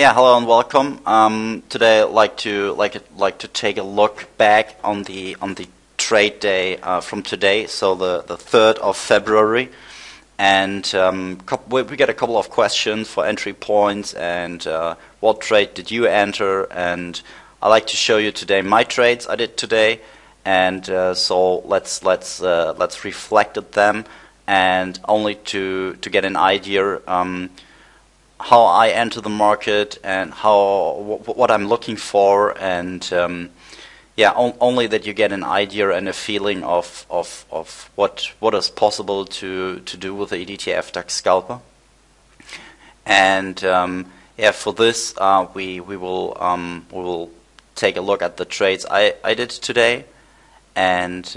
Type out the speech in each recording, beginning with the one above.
Yeah, hello and welcome. Today I'd like to take a look back on the trade day from today, so the 3rd of February, and we get a couple of questions for entry points and what trade did you enter, and I'd like to show you today my trades I did today, and so let's reflect at them, and only to get an idea how I enter the market and what I'm looking for, and yeah, only that you get an idea and a feeling of what is possible to do with the ETF DAX scalper. And yeah, for this we will take a look at the trades I did today, and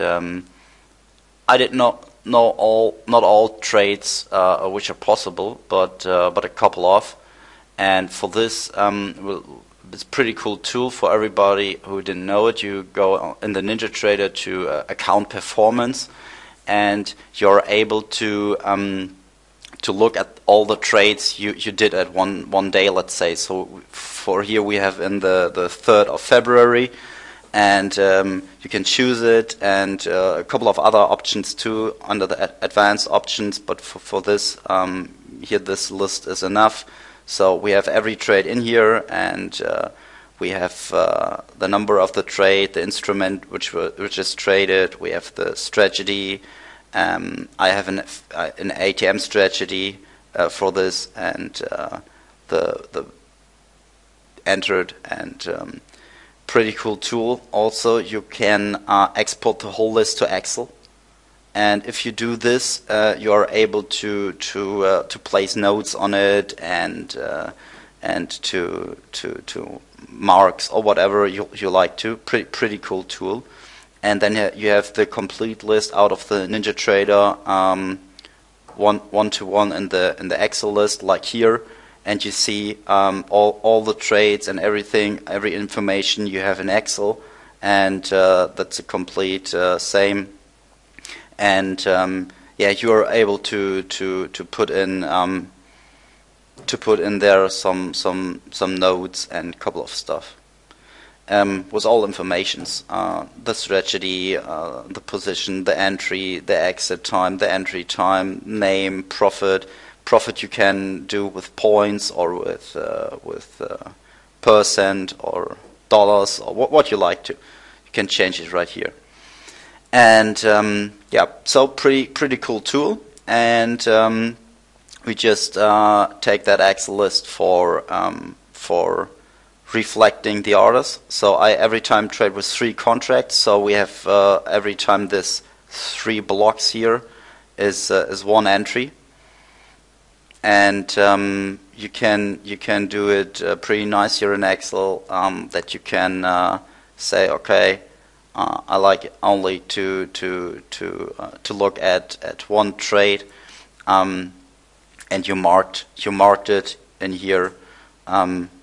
I did not all trades which are possible, but a couple of. And for this, it's a pretty cool tool for everybody who didn't know it. You go in the NinjaTrader to account performance, and you're able to look at all the trades you did at one day, let's say. So for here we have in the 3rd of February. And you can choose it, and a couple of other options too under the advanced options, but for this here this list is enough. So we have every trade in here, and we have the number of the trade, the instrument which is traded, we have the strategy. I have an ATM strategy for this, and the entered, and pretty cool tool. Also, you can export the whole list to Excel, and if you do this, you are able to place notes on it, and to marks or whatever you like to. Pretty cool tool. And then you have the complete list out of the NinjaTrader, one to one in the Excel list, like here. And you see all the trades and everything, every information you have in Excel, and that's a complete same. And yeah, you are able to put in there some notes and a couple of stuff with all informations, the strategy, the position, the entry, the exit time, the entry time, name, profit. Profit you can do with points or with percent or dollars or what you like to. You can change it right here. And yeah, so pretty cool tool. And we just take that Excel list for reflecting the orders. So I every time trade with 3 contracts. So we have every time this 3 blocks here is 1 entry. And you can do it pretty nice here in Excel, that you can say, okay, I like it only to look at one trade, and you marked it in here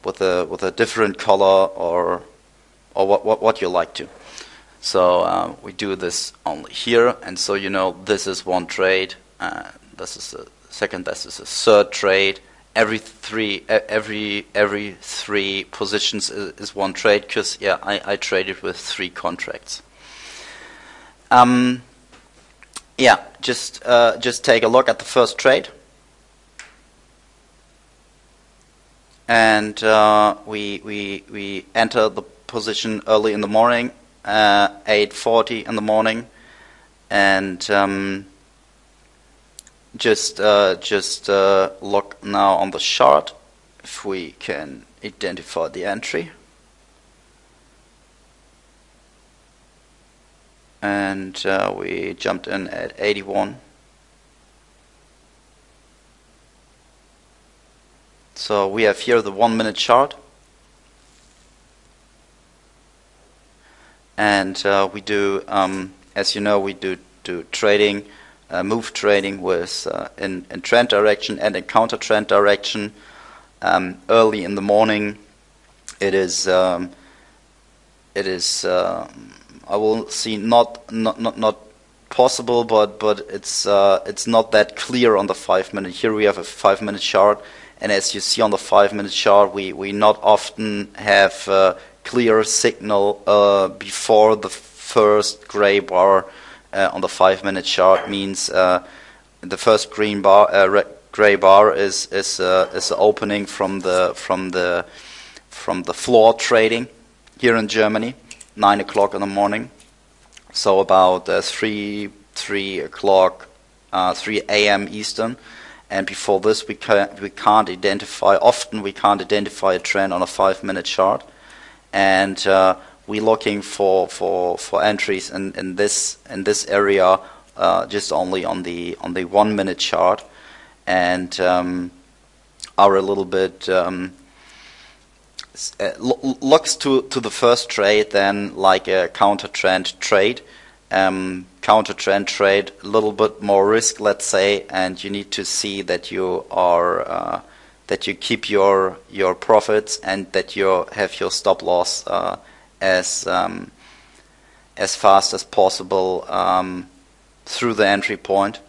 with a different color or what you like to. So we do this only here, and so you know this is one trade. This is a second, this is a third trade. Every three positions is one trade, because yeah, I traded with 3 contracts. Yeah, just take a look at the first trade, and we enter the position early in the morning, 8:40 in the morning, and just look now on the chart if we can identify the entry, and we jumped in at 81. So we have here the 1-minute chart, and we do, as you know, we do trading. Move trading with in trend direction and in counter trend direction. Early in the morning, it is I will see not possible, but it's not that clear on the 5-minute. Here we have a 5-minute chart, and as you see on the 5-minute chart, we not often have clear signal before the first gray bar on the 5-minute chart. Means the first gray bar is the opening from the floor trading here in Germany, 9 o'clock in the morning. So about 3 o'clock, 3 a.m. Eastern, and before this we can't identify. Often we can't identify a trend on a 5-minute chart, and we're looking for entries in this area just only on the 1-minute chart, and are a little bit looks to the first trade then like a counter trend trade. Counter trend trade, a little bit more risk, let's say, and you need to see that you are that you keep your profits and that you have your stop loss as fast as possible through the entry point,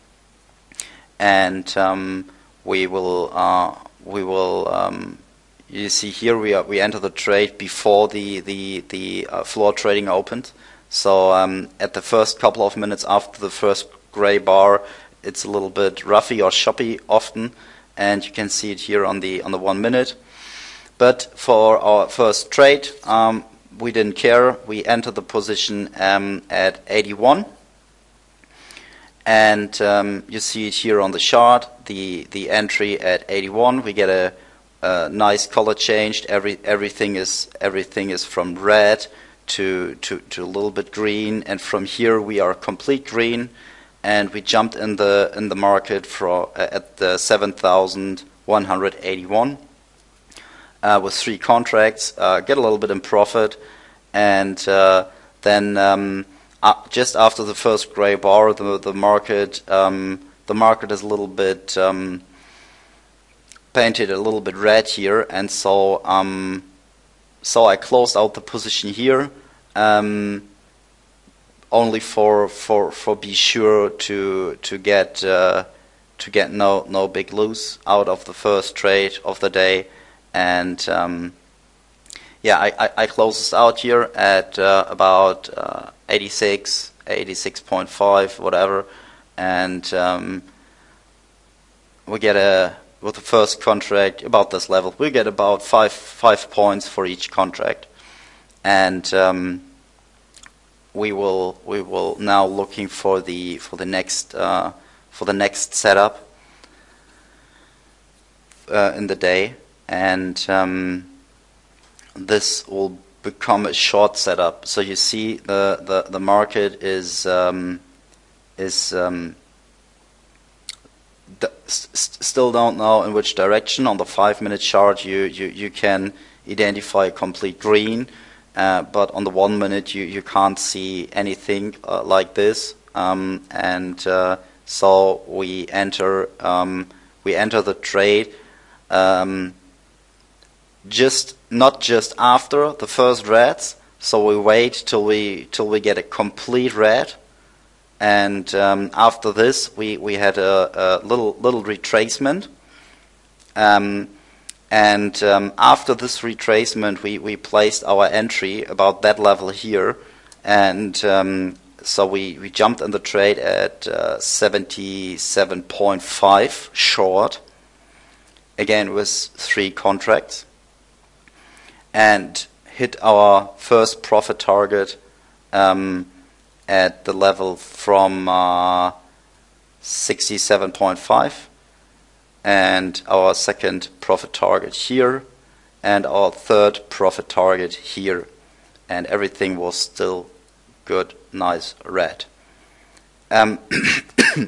and we will you see here we enter the trade before the floor trading opened. So at the first couple of minutes after the first gray bar, it's a little bit roughy or choppy often, and you can see it here on the 1 minute. But for our first trade, we didn't care. We entered the position at 81, and you see it here on the chart. The entry at 81, we get a nice color change. Everything is from red to a little bit green, and from here we are complete green, and we jumped in the market at the 7,181 with 3 contracts. Get a little bit in profit, and then just after the first gray bar, the market is a little bit painted a little bit red here, and so I closed out the position here, only for be sure to get no big lose out of the first trade of the day, and yeah, I closed this out here at about 86.5, whatever, and we get with the first contract about this level, we get about 5 points for each contract, and we will now looking for the next setup in the day, and this will become a short setup. So you see the market is still don't know in which direction. On the 5-minute chart you can identify complete green, but on the 1 minute you can't see anything like this, and so we enter the trade not just after the first reds, so we wait till we get a complete red. And after this, we had a little retracement, and after this retracement, we placed our entry about that level here, and so we jumped in the trade at 77.5 short, again with 3 contracts, and hit our first profit target at the level from 67.5, and our second profit target here, and our third profit target here, and everything was still good, nice red.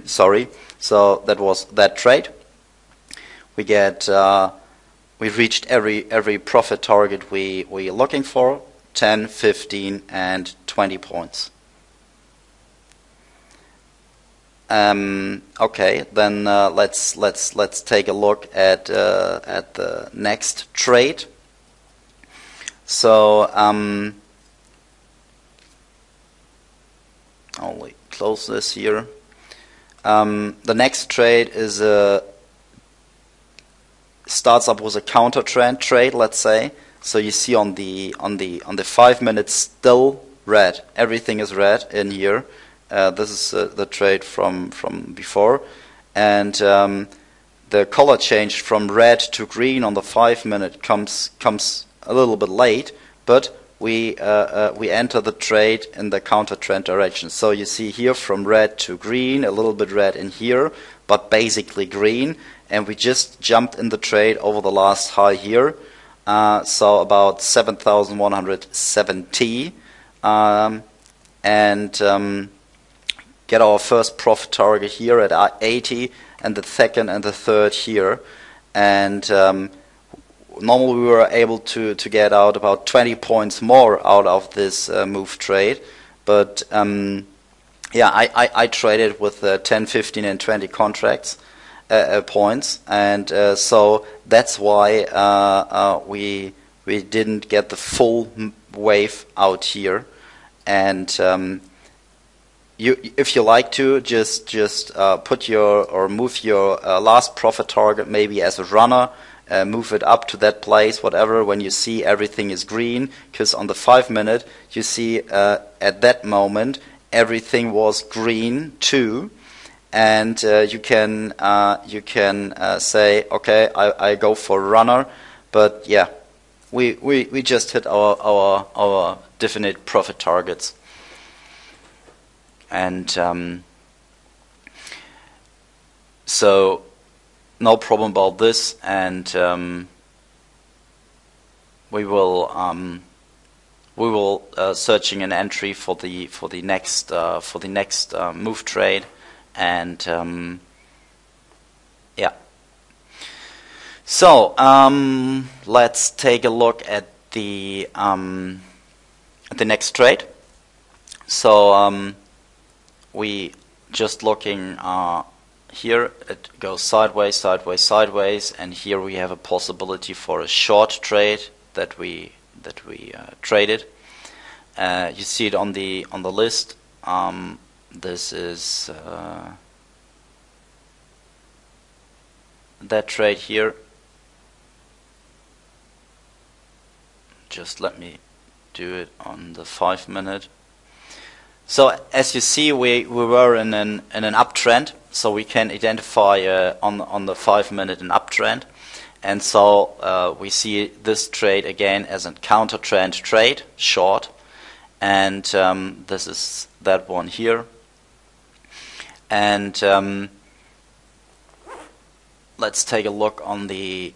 Sorry, so that was that trade. We reached every profit target we are looking for, 10, 15, and 20 points. Okay, then let's take a look at the next trade. So only close this here. The next trade is starts up with a counter trend trade, let's say. So you see on the 5 minutes still red. Everything is red in here. This is the trade from before, and the color changed from red to green on the 5 minute comes a little bit late, but we enter the trade in the counter trend direction. So you see here from red to green, a little bit red in here, but basically green, and we just jumped in the trade over the last high here, so about 7,170, and get our first profit target here at 80, and the second and the third here, and normally we were able to get out about 20 points more out of this move trade, but yeah, I traded with 10, 15, and 20 contracts points, and so that's why we didn't get the full wave out here. And if you like to, just put your or move your last profit target maybe as a runner. Move it up to that place, whatever, when you see everything is green, because on the 5 minute you see at that moment everything was green too, and you can say, okay, I go for runner, but yeah, we just hit our definite profit targets, and so no problem about this, and we will searching an entry for the next move trade, and yeah. So let's take a look at the next trade. So we just looking. Here it goes sideways, sideways, sideways, and here we have a possibility for a short trade that we traded. You see it on the list. This is that trade here. Just let me do it on the 5 minute. So as you see, we were in an uptrend, so we can identify on the 5 minute an uptrend, and so we see this trade again as a counter trend trade, short, and this is that one here, and let's take a look on the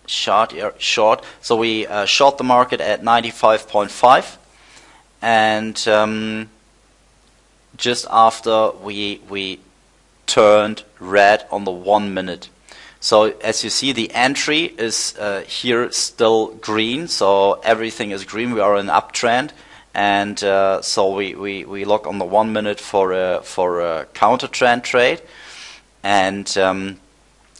short. So we short the market at 95.5. And just after we turned red on the 1 minute. So as you see, the entry is here still green, so everything is green. We are in an uptrend, and so we look on the 1 minute for a counter trend trade, and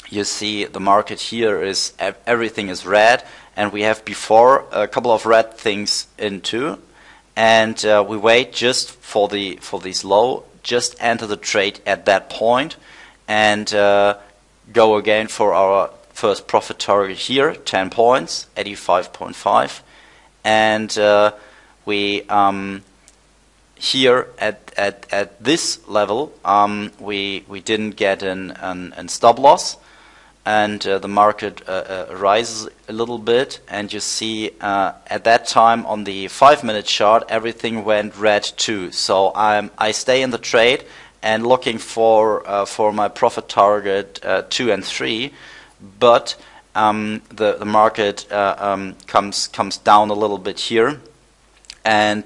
you see the market here is everything is red, and we have before a couple of red things into. And we wait just for this low, just enter the trade at that point, and go again for our first profit target here, 10 points, 85.5, and we here at this level we didn't get an stop loss, and the market rises a little bit, and you see at that time on the 5 minute chart everything went red too. So I stay in the trade and looking for my profit target 2 and 3, but the market comes down a little bit here, and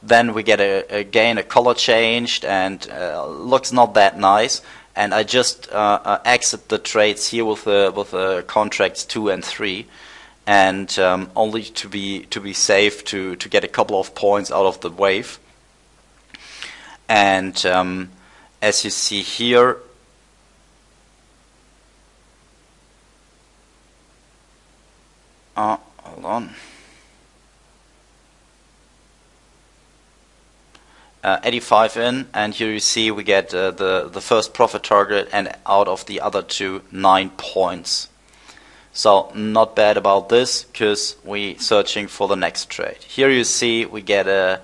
then we get again a color changed, and looks not that nice. And I just exit the trades here with the contracts 2 and 3, and only to be safe to get a couple of points out of the wave. And as you see here, hold on. 85 in, and here you see we get the first profit target, and out of the other two, 9 points. So not bad about this, because we searching for the next trade. Here you see we get a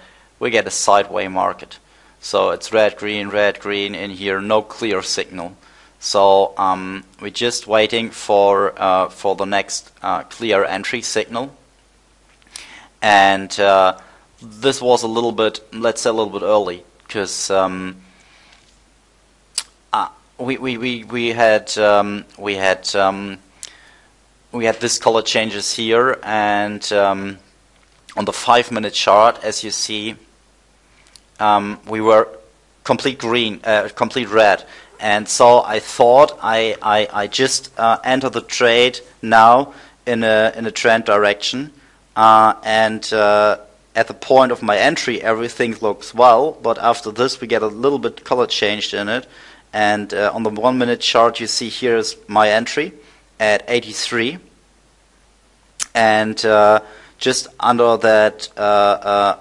sideway market. So it's red green in here, no clear signal. So we're just waiting for the next clear entry signal. And this was a little bit, let's say a little bit early, because we had this color changes here, and on the 5-minute chart, as you see, we were complete green, complete red, and so I thought I just enter the trade now in a trend direction, and at the point of my entry, everything looks well, but after this, we get a little bit color changed in it, and on the 1-minute chart, you see here is my entry at 83, and just under that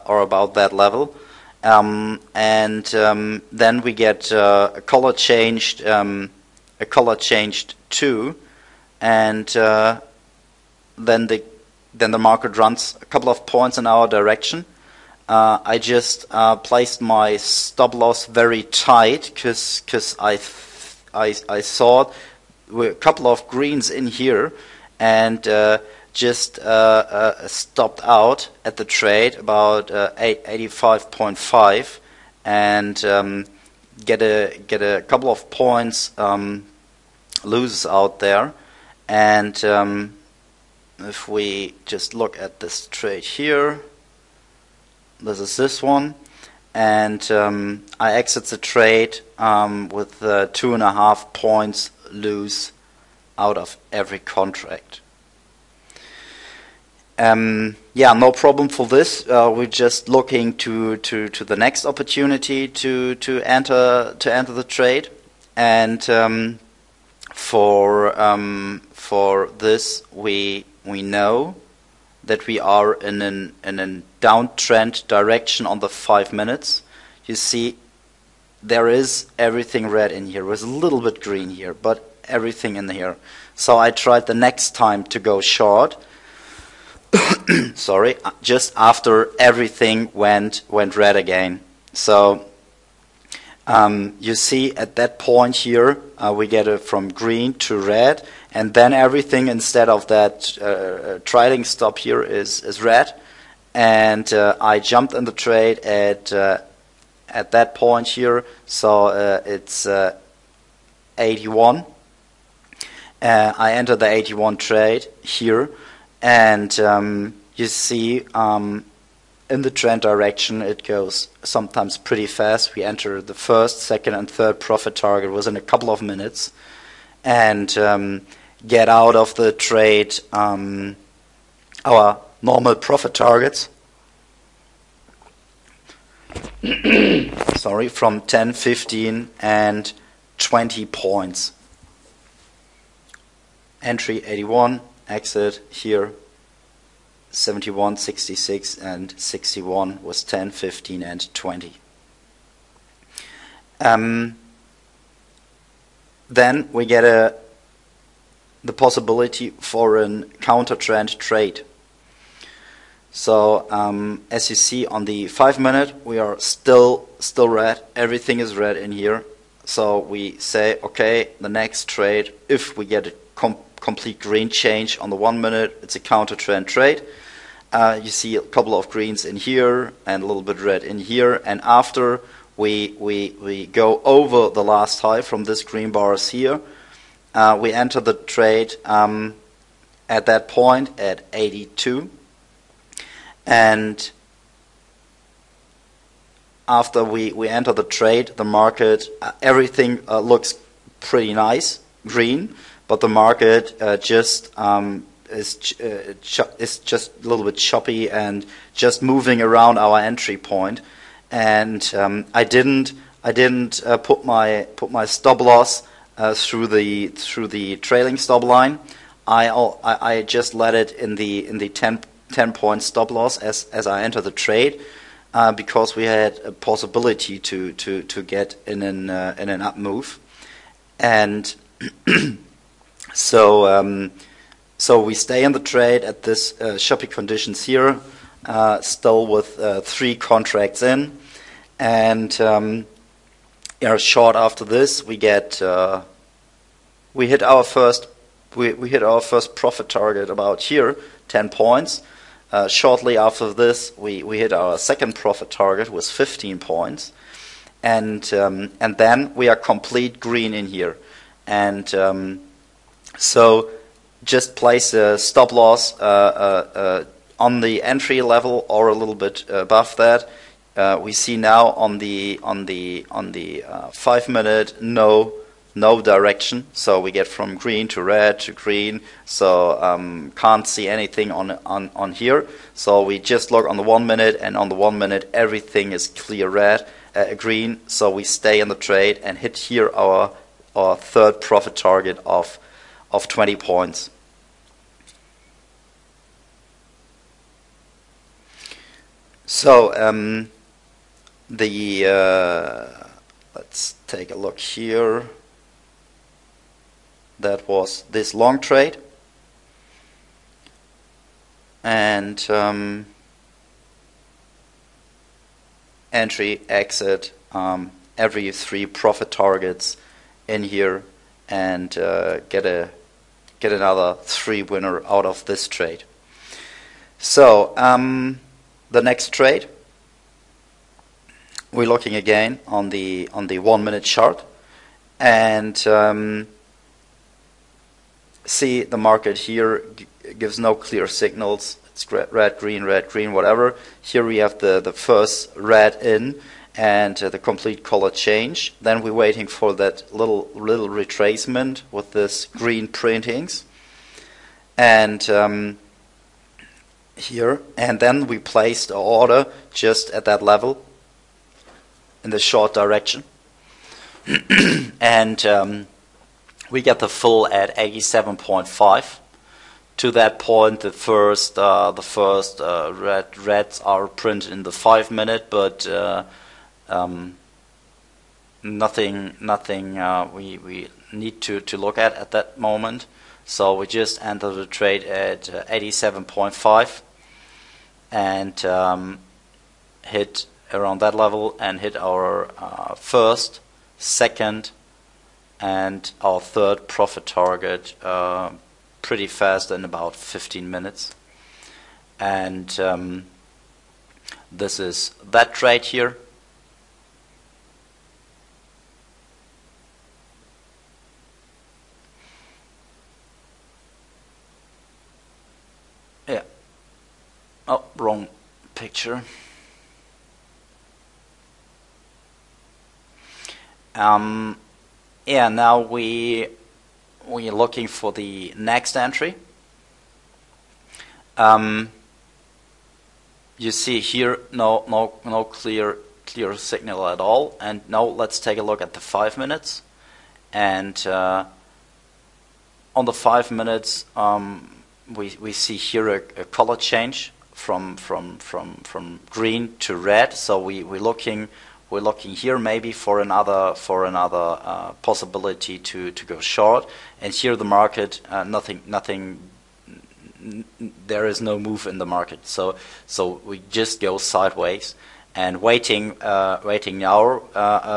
or about that level, and then we get a color changed too, and then the market runs a couple of points in our direction. I just placed my stop loss very tight, because I thought a couple of greens in here, and just stopped out at the trade about 85.5, and get a couple of points loses out there. And if we just look at this trade here, this is this one, and I exit the trade with 2.5 points lose out of every contract. Yeah, no problem for this. We're just looking to the next opportunity to enter the trade, and for this we know that we are in a downtrend direction on the 5 minutes. You see, there is everything red in here. There's a little bit green here, but everything in here. So I tried the next time to go short. Sorry, just after everything went red again. So you see at that point here, we get it from green to red, and then everything instead of that trading stop here is red. And I jumped in the trade at that point here, so it's 81. I entered the 81 trade here, and you see in the trend direction it goes sometimes pretty fast. We enter the first, second, and third profit target within a couple of minutes, and get out of the trade our normal profit targets. Sorry, from 10, 15, and 20 points. Entry 81, exit here 71, 66, and 61 was 10, 15, and 20. Then we get the possibility for a counter-trend trade. So as you see on the 5 minute, we are still red. Everything is red in here. So we say, okay, the next trade, if we get a complete green change on the 1 minute, it's a counter-trend trade. You see a couple of greens in here and a little bit red in here. And after we go over the last high from this green bars here, we enter the trade at that point at 82. And after we enter the trade, the market, everything looks pretty nice, green, but the market just is just a little bit choppy and just moving around our entry point. And I didn't put my stop loss through the trailing stop line. I just let it in the 10 point stop loss as I enter the trade. because we had a possibility to get in an up move, and so so we stay in the trade at this choppy conditions here, still with 3 contracts in, and short after this we get we hit our first profit target about here, 10 points. Shortly after this, we hit our second profit target with 15 points, and then we are complete green in here, and so just place a stop loss on the entry level or a little bit above that. We see now on the 5 minute no direction, so we get from green to red to green, so can't see anything on here. So we just look on the 1 minute, and on the 1 minute everything is clear red, green. So we stay in the trade and hit here our third profit target of 20 points. So let's take a look here. That was this long trade, and entry, exit, every 3 profit targets in here, and get another 3 winner out of this trade. So the next trade, we're looking again on the 1 minute chart, and see the market here gives no clear signals. It's red, green, whatever. Here we have the first red in and the complete color change. Then we're waiting for that little retracement with this green printings, and here, and then we placed an order just at that level in the short direction, and we get the full at 87.5. To that point, the first reds are printed in the 5 minute, but nothing we need to look at that moment. So we just enter the trade at 87.5 and hit around that level and hit our first, second, and our third profit target pretty fast in about 15 minutes. And this is that trade here. Yeah. Oh, wrong picture. Yeah, now we're looking for the next entry. You see here no clear signal at all. And now let's take a look at the 5 minutes. And on the 5 minutes, we see here a color change from green to red. So we're looking here maybe for another possibility to go short. And here the market, nothing. There is no move in the market. So we just go sideways and waiting now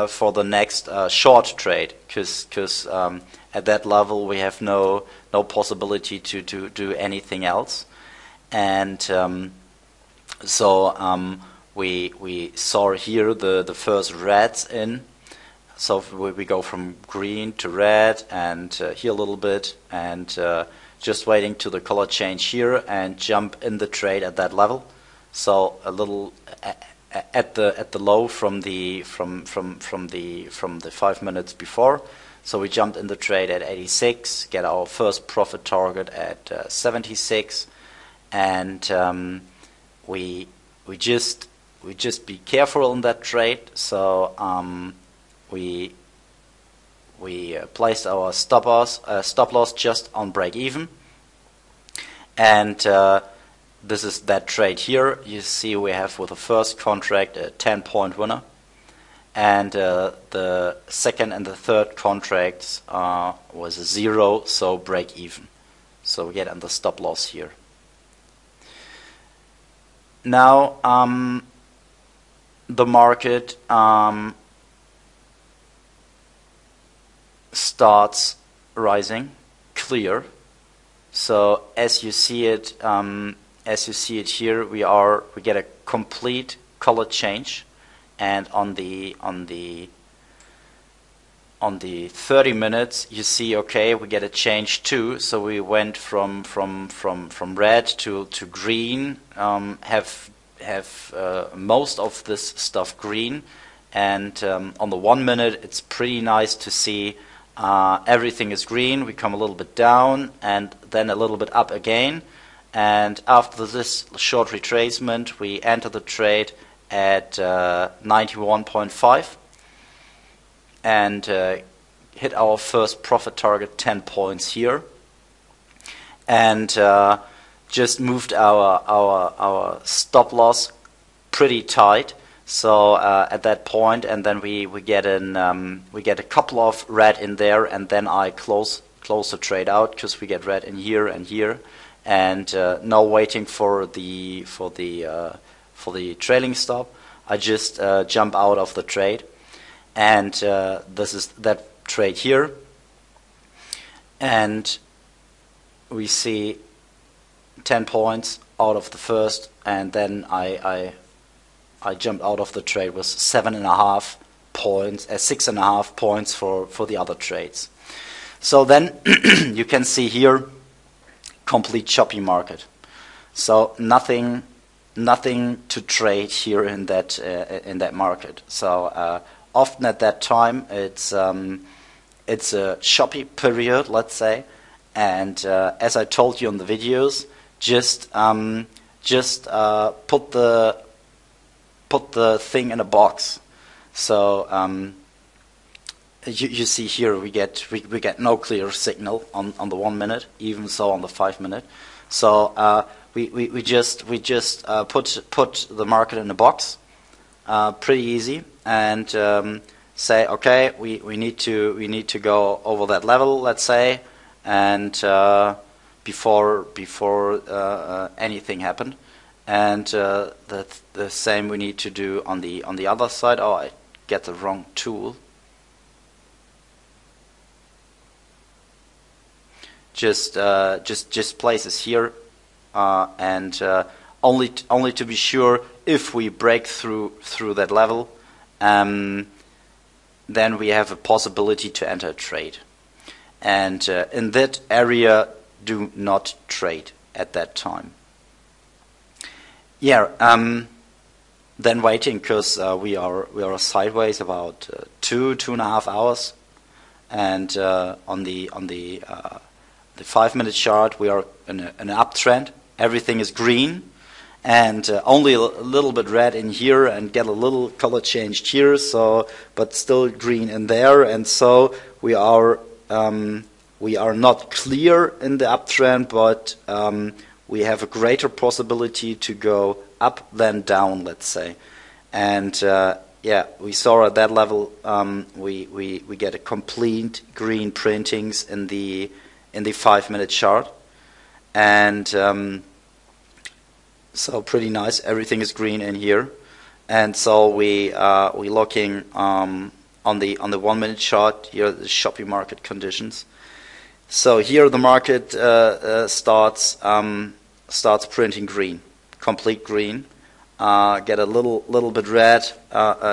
for the next short trade, because at that level we have no possibility to do anything else. And we saw here the first reds in, so we go from green to red, and here a little bit, and just waiting to the color change here and jump in the trade at that level. So a little at the low from the 5 minutes before. So we jumped in the trade at 86, get our first profit target at 76, and we just be careful in that trade. So we placed our stop loss just on break even, and this is that trade here. You see we have with the first contract a 10-point winner, and the second and the third contracts was a 0, so break even. So we get on the stop loss here. Now the market starts rising, clear. So as you see it here, we get a complete color change, and on the 30 minutes you see, okay, we get a change too. So we went from red to green, have most of this stuff green, and on the 1 minute it's pretty nice to see everything is green. We come a little bit down and then a little bit up again, and after this short retracement we enter the trade at 91.5 and hit our first profit target, 10 points here, and just moved our stop loss pretty tight. So at that point, and then we get a couple of red in there, and then I close the trade out because we get red in here and here, and no waiting for the trailing stop. I just jump out of the trade, and this is that trade here, and we see 10 points out of the first, and then I jumped out of the trade with 7.5 points, 6.5 points for the other trades. So then you can see here, complete choppy market. So nothing to trade here in that market. So often at that time it's a choppy period, let's say, and as I told you in the videos, just put the thing in a box. So you see here we get no clear signal on the 1 minute, even so on the 5 minute. So we just put the market in a box, pretty easy, and say, okay, we need to go over that level, let's say, and before anything happened. And the same we need to do on the other side. Oh, I get the wrong tool. Just places here, and only to be sure, if we break through that level, then we have a possibility to enter a trade. And in that area, do not trade at that time. Yeah, then waiting, because we are sideways about 2.5 hours, and on the 5 minute chart we are in an uptrend. Everything is green, and only a little bit red in here, and get a little color changed here. So, but still green in there, and so we are not clear in the uptrend, but we have a greater possibility to go up than down, let's say. And yeah, we saw at that level we get a complete green printings in the 5 minute chart, and so pretty nice. Everything is green in here, and so we looking on the 1 minute chart here, the choppy market conditions. So here the market starts printing green, complete green. Get a little bit red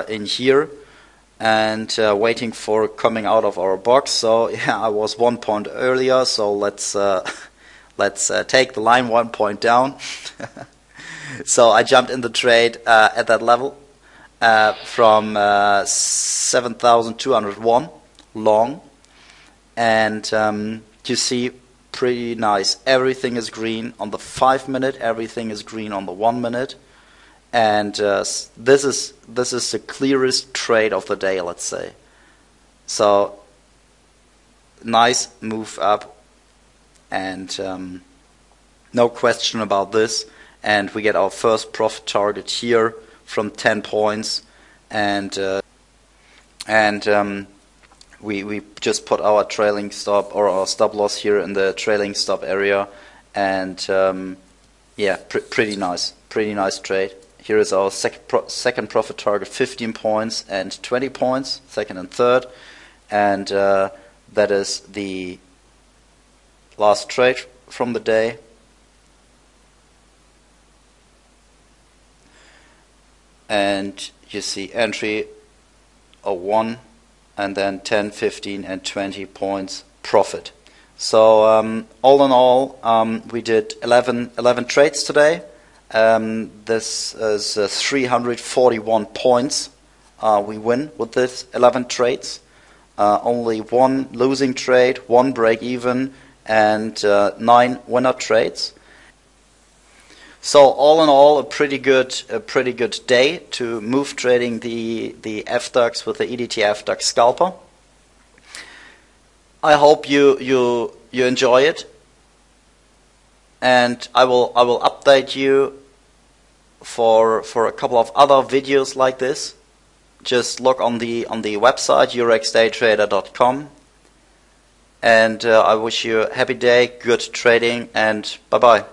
in here, and waiting for coming out of our box. So yeah, I was 1 point earlier. So let's take the line 1 point down. So I jumped in the trade at that level from 7,201 long. And you see, pretty nice. Everything is green on the 5 minute. Everything is green on the 1 minute. And this is the clearest trade of the day, let's say. So nice move up, and no question about this. and we get our first profit target here from 10 points, and we just put our trailing stop or our stop loss here in the trailing stop area, and yeah, pretty nice trade. Here is our second profit target, 15 points and 20 points, second and third, and that is the last trade from the day. And you see entry of 1, and then 10, 15 and 20 points profit. So all in all, we did 11 trades today. This is 341 points we win with this 11 trades. Only 1 losing trade, 1 break even, and 9 winner trades. So all in all, a pretty good day to move trading the FDAX with the EDT FDAX scalper. I hope you enjoy it, and I will update you for a couple of other videos like this. Just look on the website eurexdaytrader.com, and I wish you a happy day, good trading, and bye bye.